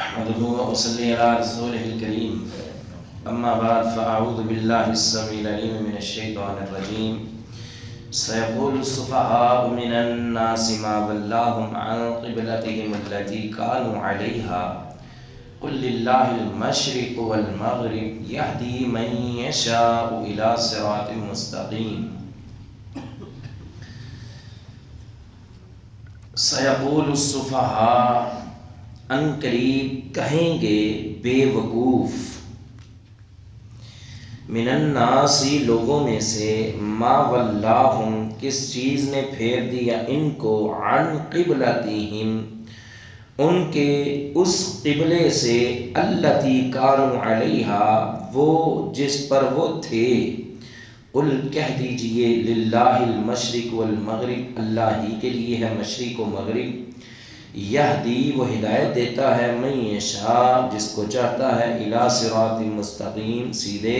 احمده واصلي على رسوله الكريم اما بعد فاعوذ بالله السميع العليم من الشيطان الرجيم سيقول السفهاء من الناس ما ولاهم عن قبلتهم التي كانوا عليها قل لله المشرق والمغرب يهدي من يشاء الى صراط مستقيم سيقول السفهاء ان قریب کہیں گے بے وقوف من الناس لوگوں میں سے ما ولاہم کس چیز نے پھیر دیا ان کو عن قبلتہم ان کے اس قبلے سے التی کانوا علیہا وہ جس پر وہ تھے قل کہہ دیجئے للہ المشرق والمغرب اللہ ہی کے لیے ہے مشرق و مغرب یہدی وہ ہدایت دیتا ہے من یشاء جس کو چاہتا ہے الی صراط مستقیم سیدھے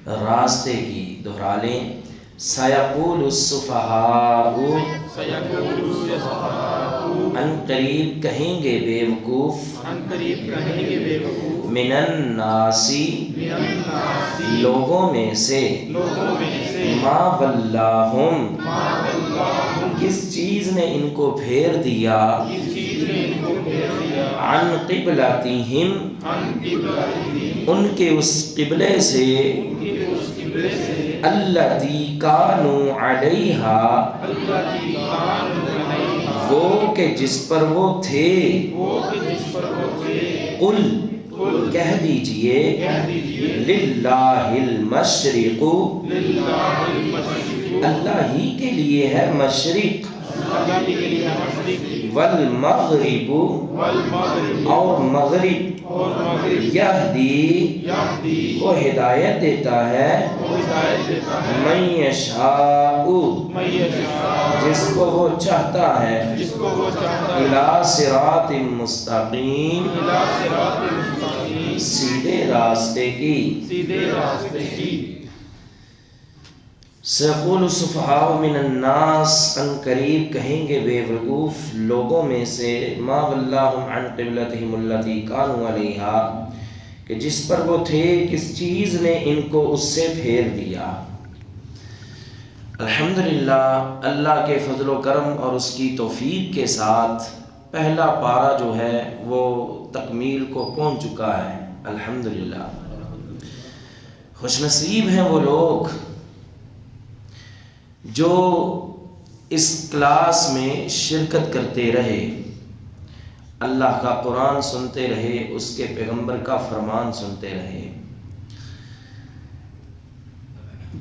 راستے کی. دہرا لیں سیقول السفہاء ان قریب کہیں گے بے وقوف من الناس لوگوں میں سے ما ولاہم کس چیز نے ان کو پھیر دیا عن قبلتہم ان کے اس قبلے سے التی کانوا علیہا وہ کہ جس پر وہ تھے قل کہہ دیجئے للہ المشرق اللہ ہی کے لیے ہے مشرق والمغرب اور مغرب یہدی وہ ہدایت دیتا ہے من یشاء جس کو وہ چاہتا ہے الی صراط مستقیم سیدھے راستے کی. سیقول السفہاء من الناس ان قریب کہیں گے بے وقوف لوگوں میں سے ما ولاہم عن قبلتہم التی کانوا علیہا کہ جس پر وہ تھے کس چیز نے ان کو اس سے پھیر دیا. الحمدللہ اللہ کے فضل و کرم اور اس کی توفیق کے ساتھ پہلا پارہ جو ہے وہ تکمیل کو پہنچ چکا ہے. الحمدللہ خوش نصیب ہیں وہ لوگ جو اس کلاس میں شرکت کرتے رہے، اللہ کا قرآن سنتے رہے، اس کے پیغمبر کا فرمان سنتے رہے.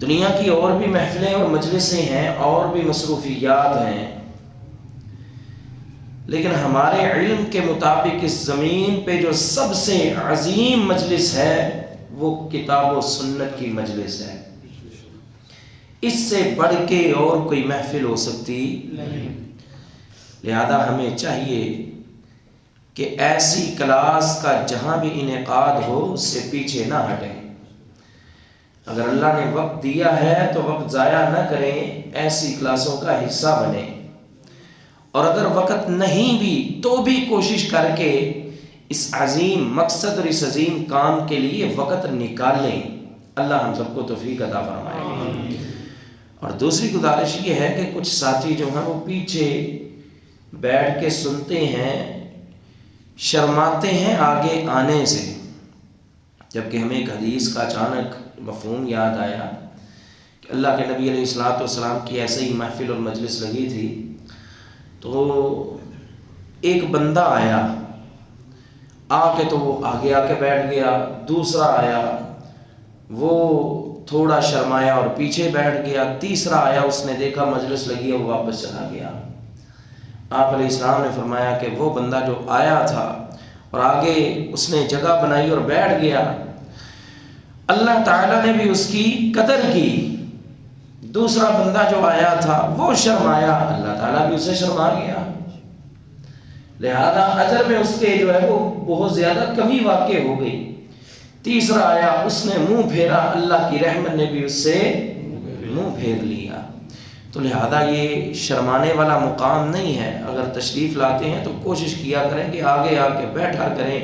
دنیا کی اور بھی محفلیں اور مجلسیں ہیں اور بھی مصروفیات ہیں، لیکن ہمارے علم کے مطابق اس زمین پہ جو سب سے عظیم مجلس ہے وہ کتاب و سنت کی مجلس ہے. اس سے بڑھ کے اور کوئی محفل ہو سکتی نہیں. لہذا ہمیں چاہیے کہ ایسی کلاس کا جہاں بھی انعقاد ہو اس سے پیچھے نہ ہٹیں. اگر اللہ نے وقت دیا ہے تو وقت ضائع نہ کریں، ایسی کلاسوں کا حصہ بنیں. اور اگر وقت نہیں بھی تو بھی کوشش کر کے اس عظیم مقصد اور اس عظیم کام کے لیے وقت نکالیں. اللہ ہم سب کو توفیق عطا فرمائے. اور دوسری گزارش یہ ہے کہ کچھ ساتھی جو ہیں وہ پیچھے بیٹھ کے سنتے ہیں، شرماتے ہیں آگے آنے سے، جبکہ ہمیں ایک حدیث کا اچانک مفہوم یاد آیا کہ اللہ کے نبی علیہ الصلوۃ والسلام کی ایسے ہی محفل اور مجلس لگی تھی تو ایک بندہ آیا، آ کے تو وہ آگے آ کے بیٹھ گیا. دوسرا آیا، وہ تھوڑا شرمایا اور پیچھے بیٹھ گیا. تیسرا آیا، اس نے دیکھا مجلس لگی ہے، وہ واپس چلا گیا. آپ علیہ السلام نے فرمایا کہ وہ بندہ جو آیا تھا اور آگے اس نے جگہ بنائی اور بیٹھ گیا، اللہ تعالیٰ نے بھی اس کی قدر کی. دوسرا بندہ جو آیا تھا وہ شرمایا، اللہ تعالیٰ بھی اسے شرما گیا. لہذا اجر میں اس کے جو ہے وہ بہت زیادہ کمی واقع ہو گئی. تیسرا آیا، اس نے منہ پھیرا، اللہ کی رحمت نے بھی اس سے منہ پھیر لیا. تو لہذا یہ شرمانے والا مقام نہیں ہے. اگر تشریف لاتے ہیں تو کوشش کیا کریں کہ آگے آ کے بیٹھا کریں،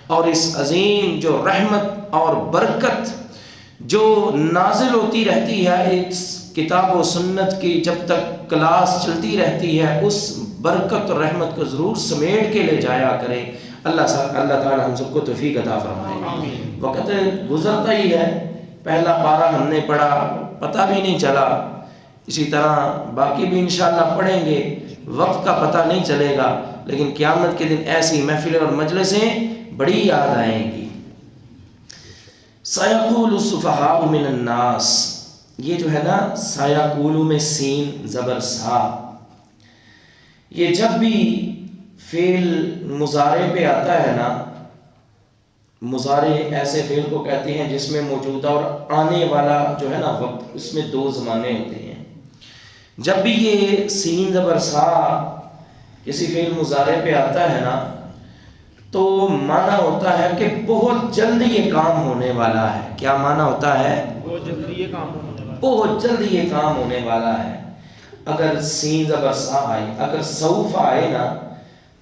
اور اس عظیم جو رحمت اور برکت جو نازل ہوتی رہتی ہے اس کتاب و سنت کی، جب تک کلاس چلتی رہتی ہے، اس برکت اور رحمت کو ضرور سمیٹ کے لے جایا کریں. اللہ تعالی ہم سب کو توفیق عطا فرمائے. وقت گزرتا ہی ہے، پہلا پارہ ہم نے پڑھا، پتہ بھی نہیں چلا. اسی طرح باقی بھی انشاءاللہ پڑھیں گے، وقت کا پتہ نہیں چلے گا، لیکن قیامت کے دن ایسی محفلیں اور مجلسیں بڑی یاد آئیں گی. سَيَقُولُ السُّفَهَاءُ مِنَ النَّاسِ، یہ جو ہے نا سَيَقُولُ میں سین زبر سا، یہ جب بھی فعل مضارع پہ آتا ہے نا، مضارع ایسے فعل کو کہتے ہیں جس میں موجودہ اور آنے والا جو ہے نا وقت، اس میں دو زمانے ہوتے ہیں. جب بھی یہ سین زبر سا کسی فعل مضارع پہ آتا ہے نا، تو معنی ہوتا ہے کہ بہت جلد یہ کام ہونے والا ہے. کیا معنی ہوتا ہے؟ بہت جلد یہ کام ہونے والا ہے. بہت جلد یہ کام ہونے والا ہے. اگر سین زبر سا آئے، اگر سوف آئے نا،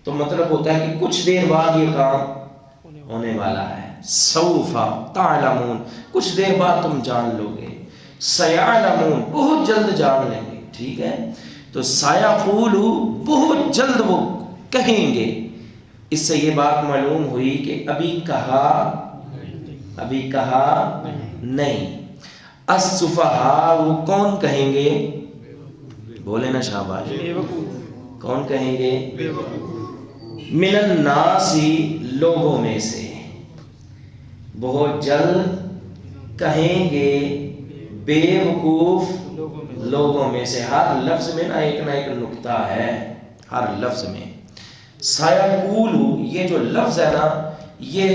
تو مطلب ہوتا ہے کہ کچھ دیر بعد یہ کام ہونے والا ہے. سوف تعلمون، کچھ دیر بعد تم جان لو گے. سیعلمون، بہت جلد جان لیں گے. ٹھیک ہے، تو سیقول بہت جلد وہ کہیں گے. اس سے یہ بات معلوم ہوئی کہ ابھی کہا نہیں. السفہاء، وہ کون کہیں گے؟ بولے نا شاباش، کون کہیں گے؟ من الناس، لوگوں میں سے. بہت جلد کہیں گے بے وقوف لوگوں میں سے. ہر لفظ میں نہ ایک نکتہ ہے، ہر لفظ میں. سیقول، یہ جو لفظ ہے نا، یہ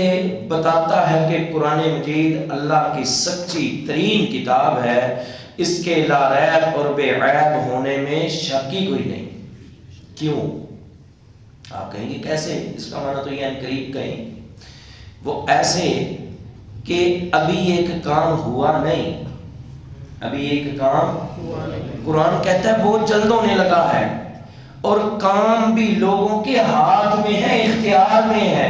بتاتا ہے کہ قرآن مجید اللہ کی سچی ترین کتاب ہے. اس کے لا ریب اور بے عیب ہونے میں شک ہی کوئی نہیں. کیوں؟ آپ کہیں گے کیسے؟ اس کا معنی تو یہ ان قریب کہیں. وہ ایسے کہ ابھی ایک کام ہوا نہیں، ابھی ایک کام قرآن کہتا ہے بہت جلد ہونے لگا ہے، اور کام بھی لوگوں کے ہاتھ میں ہے، اختیار میں ہے.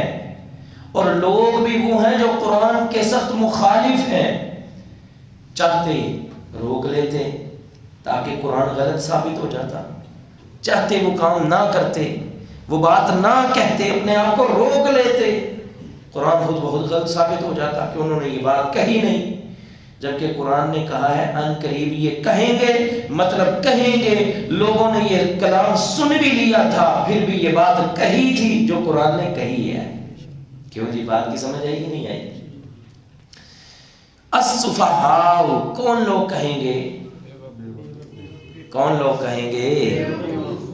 اور لوگ بھی وہ ہیں جو قرآن کے سخت مخالف ہیں. چاہتے روک لیتے تاکہ قرآن غلط ثابت ہو جاتا، چاہتے وہ کام نہ کرتے، وہ بات نہ کہتے، اپنے آپ کو روک لیتے، قرآن خود بہت غلط ثابت ہو جاتا کہ انہوں نے یہ بات کہی نہیں. جبکہ قرآن نے کہا ہے ان قریب یہ کہیں گے، مطلب کہیں گے. لوگوں نے یہ کلام سن بھی لیا تھا، پھر بھی یہ بات کہی تھی جو قرآن نے کہی ہے. کیوں جی؟ بات کی سمجھ آئی کہ نہیں آئی؟ السفہاء، کون لوگ کہیں گے؟ کون لوگ کہیں گے؟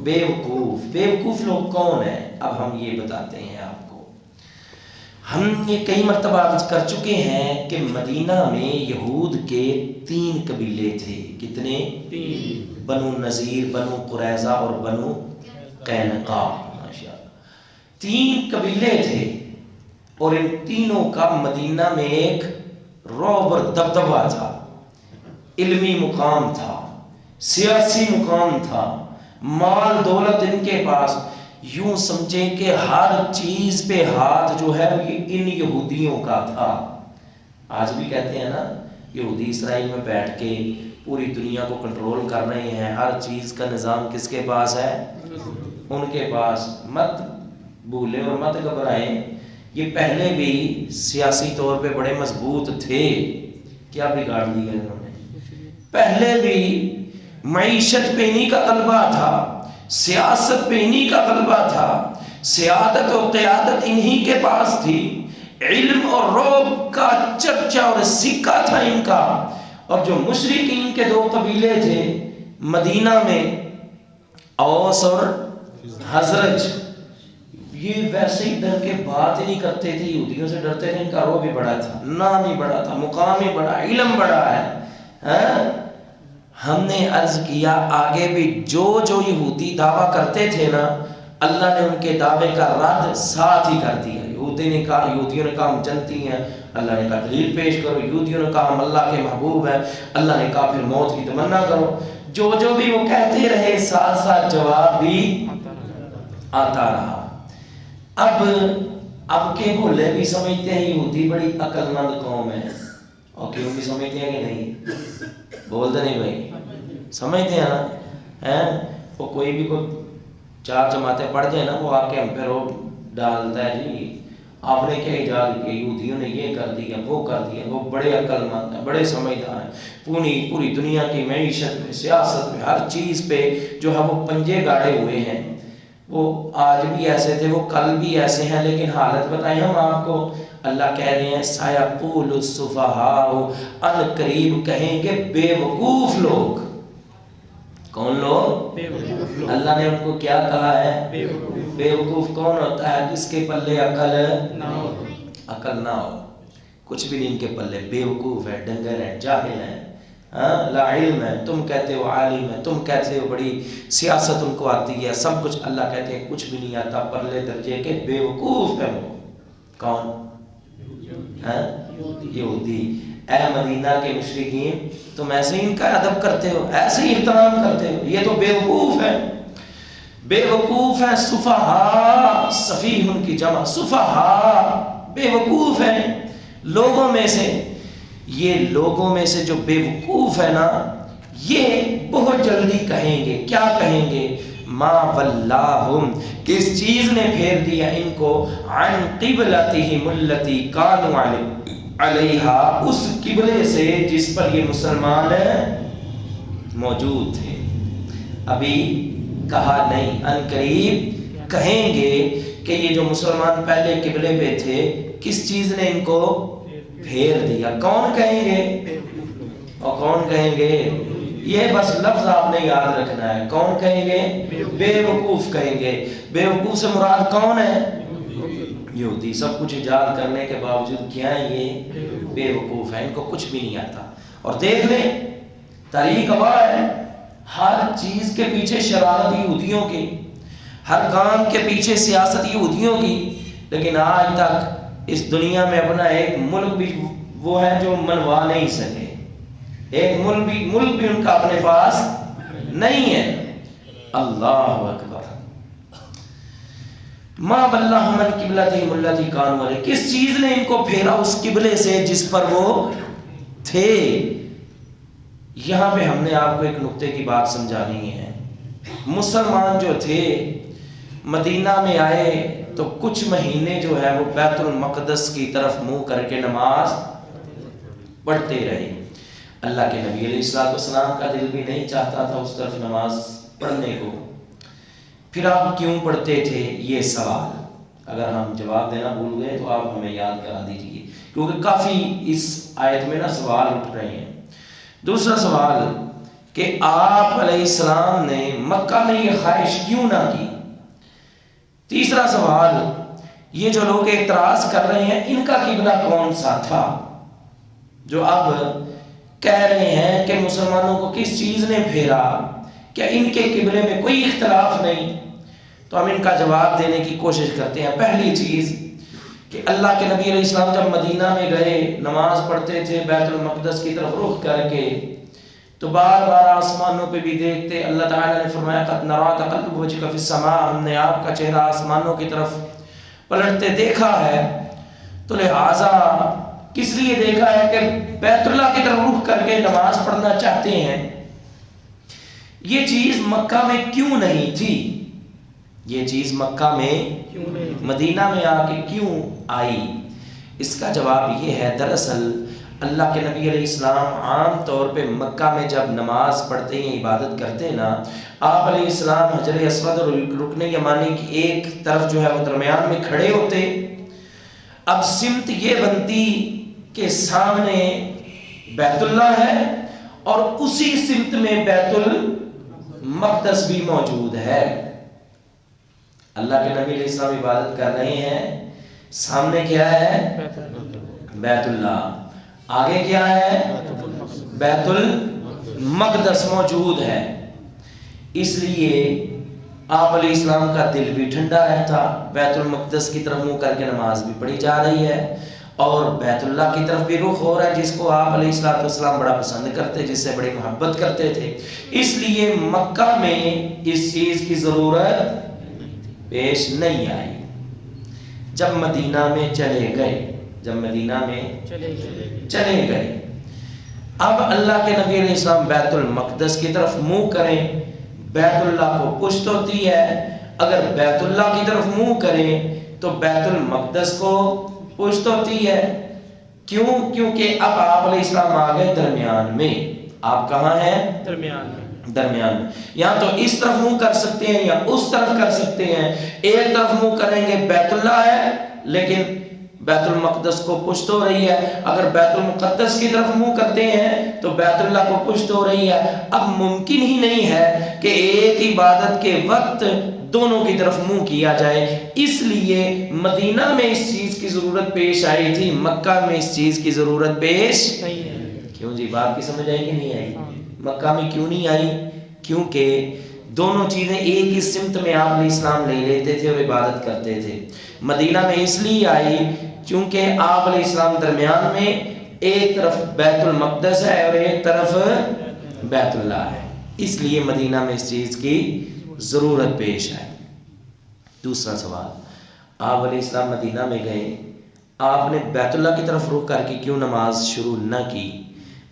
بے وقوف. بے وقوف لوگ کون ہیں؟ اب ہم یہ بتاتے ہیں آپ کو. ہم یہ کئی مرتبہ عرض کر چکے ہیں کہ مدینہ میں یہود کے 3 قبیلے تھے. کتنے؟ 3. بنو نذیر، بنو قریظہ اور بنو قینقاع. ماشاءاللہ 3 قبیلے تھے، اور ان تینوں کا مدینہ میں ایک رعب اور دبدبہ تھا. علمی مقام تھا، سیاسی مقام تھا، مال دولت ان کے پاس. یوں سمجھیں کہ ہر چیز پہ ہاتھ جو ہے یہ ان یہودیوں کا تھا. آج بھی کہتے ہیں نا، یہودی اسرائیل میں بیٹھ کے پوری دنیا کو کنٹرول کر رہے ہیں. ہر چیز کا نظام کس کے پاس ہے؟ ان کے پاس. مت بھولیں اور مت گھبرائیں، یہ پہلے بھی سیاسی طور پہ بڑے مضبوط تھے. کیا بگاڑ دیا انہوں نے؟ پہلے بھی معیشت پہ انہی کا غلبہ تھا، سیاست پہ انہی کا غلبہ تھا، سیادت و قیادت انہی کے پاس تھی. علم اور رعب کا چرچا اور سکہ تھا ان کا. اور جو مشرکین کے 2 قبیلے تھے مدینہ میں، اوس اور حضرج، یہ ویسے ہی ڈر کے بات ہی نہیں کرتے تھے، یہودیوں سے ڈرتے تھے. ان کا رعب بھی بڑا تھا، نام ہی بڑا تھا، مقام ہی بڑا، علم بڑا ہے. ہم نے عرض کیا آگے بھی جو یہودی دعویٰ کرتے تھے نا، اللہ نے ان کے دعوے کا رد ساتھ ہی کر دیا. یہودیوں نے کہا ہم جنتی ہیں، اللہ نے کہا دلیل پیش کرو. یہودیوں نے کہا ہم اللہ کے محبوب ہیں، اللہ نے کہا پھر موت کی تمنا کرو. جو بھی وہ کہتے رہے ساتھ ساتھ جواب بھی آتا رہا۔ اب کے بھولے بھی سمجھتے ہیں یہودی بڑی عقل مند قوم ہے، اور کیوں بھی سمجھتے ہیں کہ نہیں؟ بولتے نہیں بھائی، سمجھتے ہیں نا؟ وہ کوئی بھی کوئی 4 جماعتیں پڑھ جائے نا، وہ آ کے ہم پہ روپ ڈالتا ہے جی آپ نے کیا ایجاد کیا، یہودیوں نے یہ کر دیا وہ کر دیا۔ وہ بڑے عقل مند ہیں، بڑے سمجھدار ہیں، پوری دنیا کی معیشت میں، سیاست میں، ہر چیز پہ جو ہے وہ پنجے گاڑے ہوئے ہیں۔ وہ آج بھی ایسے تھے، وہ کل بھی ایسے ہیں، لیکن حالت بتائیں ہم آپ کو۔ اللہ کہہ رہے ہیں سَيَقُولُ السُّفَهَاءُ، ان قریب کہیں گے بے وقوف لوگ۔ کون لوگ؟ اللہ نے ان کو کیا کہا ہے؟ بے وقوف کون ہوتا ہے؟ جس کے پلے عقل نہ ہو، کچھ بھی نہیں ان کے پلے، بے وقوف ہے، ڈنگر ہے، جاہل ہے، لا علم ہے۔ تم کہتے ہو عالم ہے، تم کہتے ہو بڑی سیاست ان کو آتی ہے، سب کچھ۔ اللہ کہتے ہیں کچھ بھی نہیں آتا، پرلے درجے کے بے وقوف ہے وہ۔ کون؟ یہودی۔ اے مدینہ کے مشرکین، تم ایسے ہی ان کا ادب کرتے ہو، ایسے ہی احترام کرتے ہو، یہ تو بے وقوف ہے، بے وقوف ہے۔ سفہاء، سفیہ ان کی جمع، سفہاء بے وقوف ہیں لوگوں میں سے۔ یہ لوگوں میں سے جو بے وقوف ہے نا، یہ بہت جلدی کہیں گے، کیا کہیں گے؟ ما ولاہم، کس چیز نے پھیر دیا ان کو، عن قبلتہم التی کانوا علیہا، اس قبلے سے جس پر یہ مسلمان موجود تھے۔ ابھی کہا نہیں، ان قریب کہیں گے کہ یہ جو مسلمان پہلے قبلے پہ تھے، کس چیز نے ان کو پھیر دیا۔ کون کہیں گے؟ اور کون کہیں گے؟ یہ بس لفظ آپ نے یاد رکھنا ہے۔ کون کہیں گے؟ بے وقوف کہیں گے۔ بے وقوف سے مراد کون ہے؟ یہودی۔ سب کچھ ایجاد کرنے کے باوجود کیا ہے؟ یہ بے وقوف ہے، ان کو کچھ بھی نہیں آتا۔ اور دیکھ لیں تاریخ گواہ ہے، ہر چیز کے پیچھے شرارت یہودیوں کی، ہر کام کے پیچھے سیاست یہودیوں کی، لیکن آج تک اس دنیا میں اپنا ایک ملک بھی وہ ہے جو منوا نہیں سکے۔ ایک ملک بھی ان کا اپنے پاس نہیں ہے۔ اللہ اکبر۔ ما ولاہم عن قبلتہم التی کانوا علیہا، کس چیز نے ان کو پھیرا اس قبلے سے جس پر وہ تھے۔ یہاں پہ ہم نے آپ کو ایک نقطے کی بات سمجھانی ہے۔ مسلمان جو تھے مدینہ میں آئے تو کچھ مہینے جو ہے وہ بیت المقدس کی طرف منہ کر کے نماز پڑھتے رہے۔ اللہ کے نبی علیہ السلام کا دل بھی نہیں چاہتا تھا اس طرف نماز پڑھنے کو۔ پھر آپ کیوں پڑھتے تھے؟ یہ سوال اگر ہم جواب دینا بھول گئے تو آپ ہمیں یاد کرا دیجیے، کیونکہ کافی اس آیت میں نا سوال اٹھ رہے ہیں۔ دوسرا سوال کہ آپ علیہ السلام نے مکہ میں یہ خواہش کیوں نہ کی۔ تیسرا سوال، یہ جو لوگ اعتراض کر رہے ہیں ان کا قبلہ کون سا تھا، جو اب کہہ رہے ہیں کہ مسلمانوں کو کس چیز نے پھیرا، کیا ان کے قبلے میں کوئی اختلاف نہیں؟ تو ہم ان کا جواب دینے کی کوشش کرتے ہیں۔ پہلی چیز کہ اللہ کے نبی علیہ السلام جب مدینہ میں گئے، نماز پڑھتے تھے بیت المقدس کی طرف رخ کر کے، تو بار بار آسمانوں پہ بھی دیکھتے۔ اللہ تعالیٰ نے فرمایا قد نری تقلب وجهک فی السماء، ہم نے آپ کا چہرہ آسمانوں کی طرف پلٹتے دیکھا ہے۔ تو لہٰذا کس لیے دیکھا ہے؟ کہ بیت اللہ کی طرف رخ کر کے نماز پڑھنا چاہتے ہیں۔ یہ چیز مکہ میں کیوں نہیں تھی؟ یہ چیز مکہ میں مدینہ میں آ کے کیوں آئی؟ اس کا جواب یہ ہے، دراصل اللہ کے نبی علیہ السلام عام طور پہ مکہ میں جب نماز پڑھتے ہیں، عبادت کرتے ہیں نا، آپ علیہ السلام حجر اسود اور رکن یمانی کی ایک طرف جو ہے وہ درمیان میں کھڑے ہوتے۔ اب سمت یہ بنتی کہ سامنے بیت اللہ ہے اور اسی سمت میں بیت المقدس بھی موجود ہے۔ اللہ کے نبی علیہ السلام عبادت کر رہے ہیں، سامنے کیا ہے؟ بیت اللہ، آگے کیا ہے؟ بیت المقدس موجود ہے۔ اس لیے آپ علیہ السلام کا دل بھی ٹھنڈا رہتا، بیت المقدس کی طرف منہ کر کے نماز بھی پڑھی جا رہی ہے، اور بیت اللہ کی طرف بھی رخ ہو رہا ہے، جس کو آپ علیہ الصلوۃ والسلام بڑا پسند کرتے، جس سے بڑی محبت کرتے تھے، اس لیے مکہ میں اس چیز کی ضرورت پیش نہیں آئی۔ جب مدینہ میں چلے گئے اب اللہ کے نبی علیہ السلام بیت المقدس کی طرف منہ کریں، بیت اللہ کو پشت ہوتی ہے، اگر بیت اللہ کی طرف منہ کریں تو بیت المقدس کو پشت ہوتی ہے۔ کیوں؟ کیونکہ اب آپ علیہ السلام آ گئے درمیان میں۔ آپ کہاں ہیں؟ درمیان میں۔ یا تو اس طرف منہ کر سکتے ہیں یا اس طرف کر سکتے ہیں۔ ایک طرف منہ کریں گے بیت اللہ ہے لیکن بیت المقدس کو پشت ہو رہی ہے، اگر بیت المقدس کی طرف منہ کرتے ہیں تو بیت اللہ کو پشت ہو رہی ہے۔ اب ممکن ہی نہیں ہے کہ ایک عبادت کے وقت دونوں کی طرف منہ کیا جائے، اس لیے مدینہ میں اس چیز کی ضرورت پیش آئی تھی، مکہ میں اس چیز کی ضرورت پیش نہیں ہے۔ کیوں جی، بات کی سمجھ آئی کہ نہیں آئی؟ مکہ میں کیوں نہیں آئی؟ کیونکہ دونوں چیزیں ایک ہی سمت میں آپ علیہ السلام لے لیتے تھے اور عبادت کرتے تھے۔ مدینہ میں اس لیے آئی کیونکہ آپ علیہ السلام درمیان میں ایک طرف بیت المقدس ہے اور ایک طرف بیت اللہ ہے، اس لیے مدینہ میں اس چیز کی ضرورت پیش ہے۔ دوسرا سوال، آپ علیہ السلام مدینہ میں گئے، آپ نے بیت اللہ کی طرف رخ کر کے کیوں نماز شروع نہ کی؟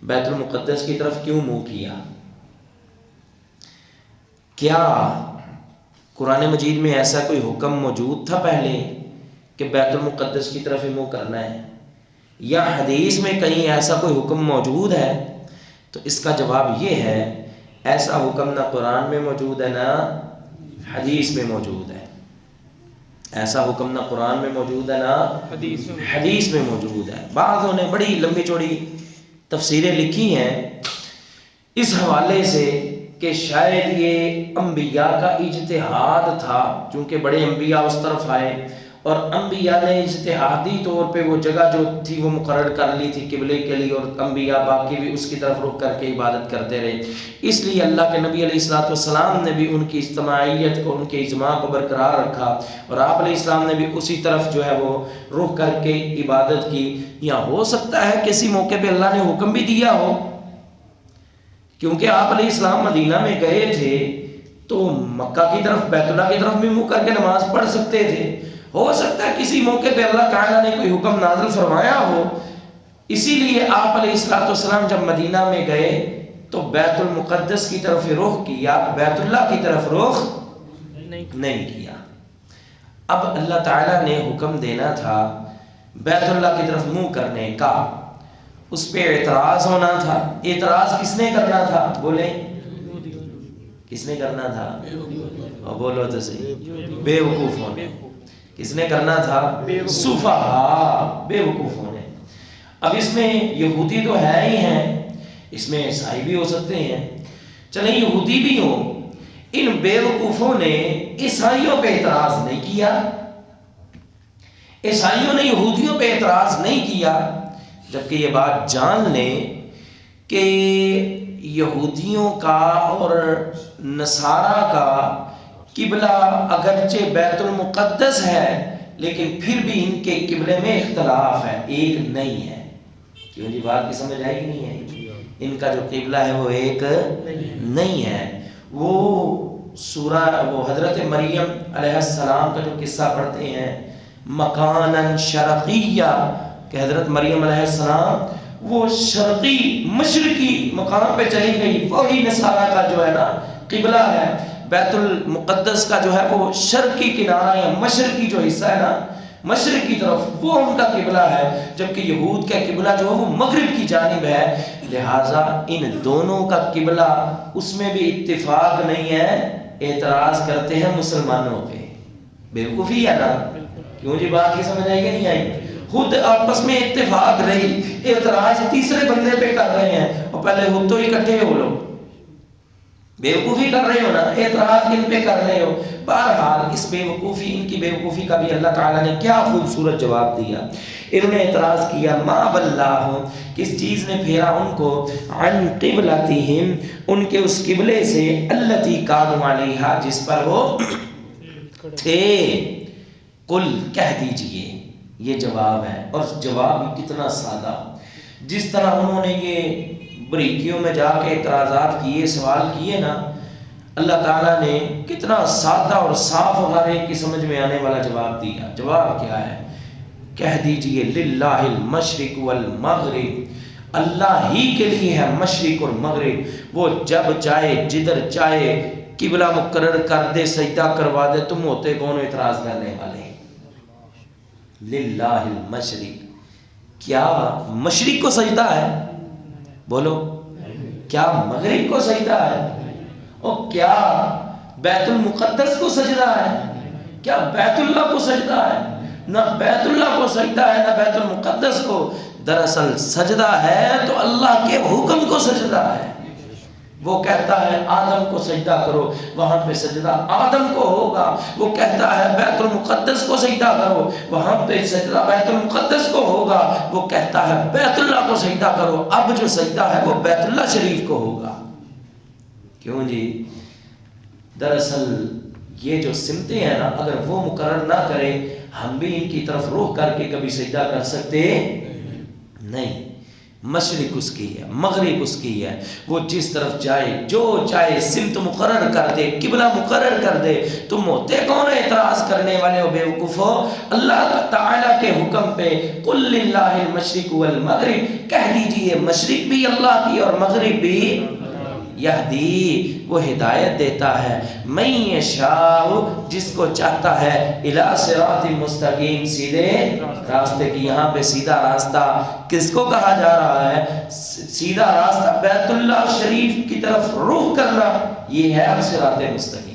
بیت المقدس کی طرف کیوں منہ کیا؟ کیا قرآن مجید میں ایسا کوئی حکم موجود تھا پہلے کہ بیت المقدس کی طرف منہ کرنا ہے، یا حدیث میں کہیں ایسا کوئی حکم موجود ہے؟ تو اس کا جواب یہ ہے، ایسا حکم نہ قرآن میں موجود ہے نہ حدیث میں موجود ہے۔ ایسا حکم نہ قرآن میں موجود ہے نہ حدیث میں موجود ہے۔ بعضوں نے بڑی لمبی چوڑی تفسیریں لکھی ہیں اس حوالے سے کہ شاید یہ انبیاء کا اجتہاد تھا، چونکہ بڑے انبیاء اس طرف آئے اور انبیاء نے اجتہادی طور پہ وہ جگہ جو تھی وہ مقرر کر لی تھی قبلے کے لیے، اور انبیاء باقی بھی اس کی طرف رخ کر کے عبادت کرتے رہے، اس لیے اللہ کے نبی علیہ الصلوۃ والسلام نے بھی ان کی اجتماعیت کو، ان کے اجماع کو برقرار رکھا، اور آپ علیہ السلام نے بھی اسی طرف جو ہے وہ رخ کر کے عبادت کی۔ یا ہو سکتا ہے کسی موقع پہ اللہ نے حکم بھی دیا ہو، کیونکہ آپ علیہ السلام مدینہ میں گئے تھے تو مکہ کی طرف بیت اللہ کی طرف بھی منہ کر کے نماز پڑھ سکتے تھے۔ ہو سکتا ہے کسی موقع پہ اللہ تعالیٰ نے کوئی حکم نازل فرمایا ہو، اسی لیے آپ علیہ الصلوۃ والسلام جب مدینہ میں گئے تو بیت المقدس کی طرف رخ کیا، بیت اللہ کی طرف رخ نہیں کیا۔ اب اللہ تعالیٰ نے حکم دینا تھا بیت اللہ کی طرف منہ کرنے کا، اس پہ اعتراض ہونا تھا۔ اعتراض کس نے کرنا تھا؟ بولیں، کس نے کرنا تھا؟ اور بولو تو صحیح، بے وقوفوں نے۔ کس نے کرنا تھا؟ سفہاء، بے وقوفوں نے۔ اب اس میں یہودی تو ہے ہی ہیں، اس میں عیسائی بھی ہو سکتے ہیں، چلیں یہودی بھی ہوں، ان بے وقوفوں نے عیسائیوں پہ اعتراض نہیں کیا، عیسائیوں نے یہودیوں پہ اعتراض نہیں کیا، جبکہ یہ بات جان لیں کہ یہودیوں کا اور نصارہ کا قبلہ اگرچہ بیت المقدس ہے لیکن پھر بھی ان کے قبلے میں اختلاف ہے، ایک نہیں ہے۔ کیوں جی، بات کی سمجھ آئی نہیں ہے؟ ان کا جو قبلہ ہے وہ ایک نہیں ہے۔ وہ حضرت مریم علیہ السلام کا جو قصہ پڑھتے ہیں، مکاناً شرقیہ، کہ حضرت مریم علیہ السلام وہ شرقی مشرقی مقام پہ چلی گئی، وہی نصارہ کا جو ہے نا قبلہ ہے۔ بیت المقدس کا جو ہے وہ شرقی کنارہ یا مشرقی جو حصہ ہے نا، مشرق کی طرف، وہ ان کا قبلہ ہے، جبکہ یہود کا قبلہ جو ہے وہ مغرب کی جانب ہے۔ لہٰذا ان دونوں کا قبلہ اس میں بھی اتفاق نہیں ہے، اعتراض کرتے ہیں مسلمانوں پہ۔ بیوقوفی ہے نا؟ کیوں جی، بات کی سمجھ آئی کہ نہیں آئی؟ خود آپس میں اتفاق رہی، اعتراض تیسرے بندے پہ کر رہے ہیں، اور پہلے خود تو اکٹھے ہو لوگ، بیوقوفی کر رہے ہو نا، اعتراض کن پہ کر رہے ہو؟ بہرحال اس بیوقوفی، ان کی بیوقوفی کا بھی اللہ تعالیٰ نے کیا خوبصورت جواب دیا۔ انہوں نے اعتراض کیا، ما ولاہم، کس چیز نے پھیرا ان کو، عن قبلتہم، ان کے اس قبلے سے، التی کانوا علیہا، جس پر وہ تھے۔ قل، کہہ دیجئے، یہ جواب ہے، اور جواب بھی کتنا سادہ. جس طرح انہوں نے یہ بریکیوں میں جا کے اعتراضات کیے، سوال کیے نا، اللہ تعالیٰ نے کتنا سادہ اور صاف اور ہر ایک کی سمجھ میں آنے والا جواب دیا. جواب کیا ہے؟ کہہ دیجئے للہ المشرق والمغرب، اللہ ہی کے لیے ہے مشرق اور مغرب. وہ جب چاہے جدھر چاہے قبلہ مقرر کر دے، سجدہ کروا دے، تم ہوتے کون اعتراض کرنے والے؟ للہ المشرق، کیا مشرق کو سجدہ ہے؟ بولو، کیا مغرب کو سجدہ ہے؟ اور کیا بیت المقدس کو سجدہ ہے؟ کیا بیت اللہ کو سجدہ ہے؟ نہ بیت اللہ کو سجدہ ہے، نہ بیت المقدس کو. دراصل سجدہ ہے تو اللہ کے حکم کو سجدہ ہے. وہ کہتا ہے آدم کو سجدہ کرو، وہاں پہ سجدہ آدم کو ہوگا. وہ کہتا ہے بیت المقدس کو سجدہ کرو، وہاں پہ سجدہ بیت المقدس کو ہوگا. وہ کہتا ہے بیت اللہ کو سجدہ کرو، اب جو سجدہ ہے وہ بیت اللہ شریف کو ہوگا. کیوں جی؟ دراصل یہ جو سمتیں ہیں نا، اگر وہ مقرر نہ کرے، ہم بھی ان کی طرف رخ کر کے کبھی سجدہ کر سکتے نہیں. مشرق اس کی ہے، مغرب اس کی ہے. وہ جس طرف چاہے، جو چاہے سمت مقرر کر دے، قبلہ مقرر کر دے. تم ہوتے کون اعتراض کرنے والے ہو بے وقوفو؟ اللہ تعالیٰ کے حکم پہ قل للہ المشرق والمغرب، کہہ دیجئے مشرق بھی اللہ کی اور مغرب بھی. یہدی، وہ ہدایت دیتا ہے، من یشاء، جس کو چاہتا ہے، الی صراط مستقیم، سیدھے راستے کی. یہاں پہ سیدھا راستہ کس کو کہا جا رہا ہے؟ سیدھا راستہ بیت اللہ شریف کی طرف رخ کرنا، یہ ہے اب صراط مستقیم.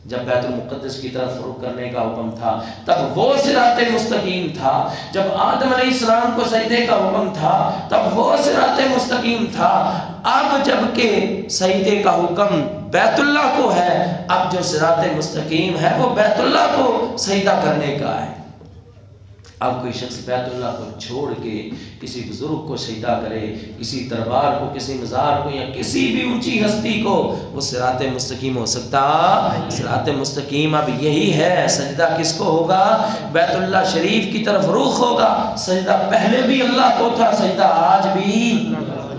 جب بیت المقدس کی طرف رخ کرنے کا حکم تھا تب وہ صراط مستقیم تھا. جب آدم علیہ السلام کو سجدے کا حکم تھا تب وہ صراط مستقیم تھا. اب جب کہ سجدے کا حکم بیت اللہ کو ہے، اب جو صراط مستقیم ہے وہ بیت اللہ کو سجدہ کرنے کا ہے. اب کوئی شخص بیت اللہ کو چھوڑ کے کسی بزرگ کو سجدہ کرے، کسی دربار کو، کسی مزار کو، یا کسی بھی اونچی ہستی کو، وہ صراط مستقیم ہو سکتا؟ صراط مستقیم اب یہی ہے. سجدہ کس کو ہوگا؟ بیت اللہ شریف کی طرف رخ ہوگا. سجدہ پہلے بھی اللہ کو تھا، سجدہ آج بھی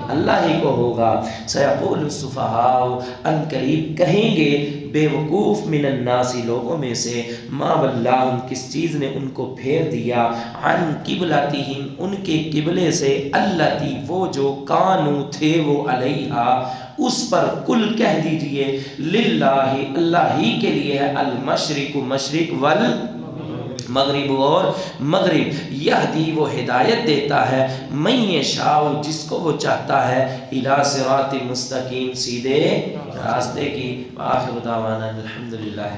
اللہ ہی کو ہوگا. سیقول السفہاء، ان قریب کہیں گے بے وقوف من الناس، لوگوں میں سے، ما ولاہم، کس چیز نے ان کو پھیر دیا، عن قبلتہم، ان کے قبلے سے، التی، وہ جو، کانو، تھے وہ، علیہا، اس پر. کل، کہہ دیجئے للہ، اللہ ہی کے لیے ہے، المشرق، مشرق، مغرب، اور مغرب. یہدی، وہ ہدایت دیتا ہے، من یشاء، جس کو وہ چاہتا ہے، الی صراط مستقیم، سیدھے راستے کی. آخر دعوانا الحمدللہ.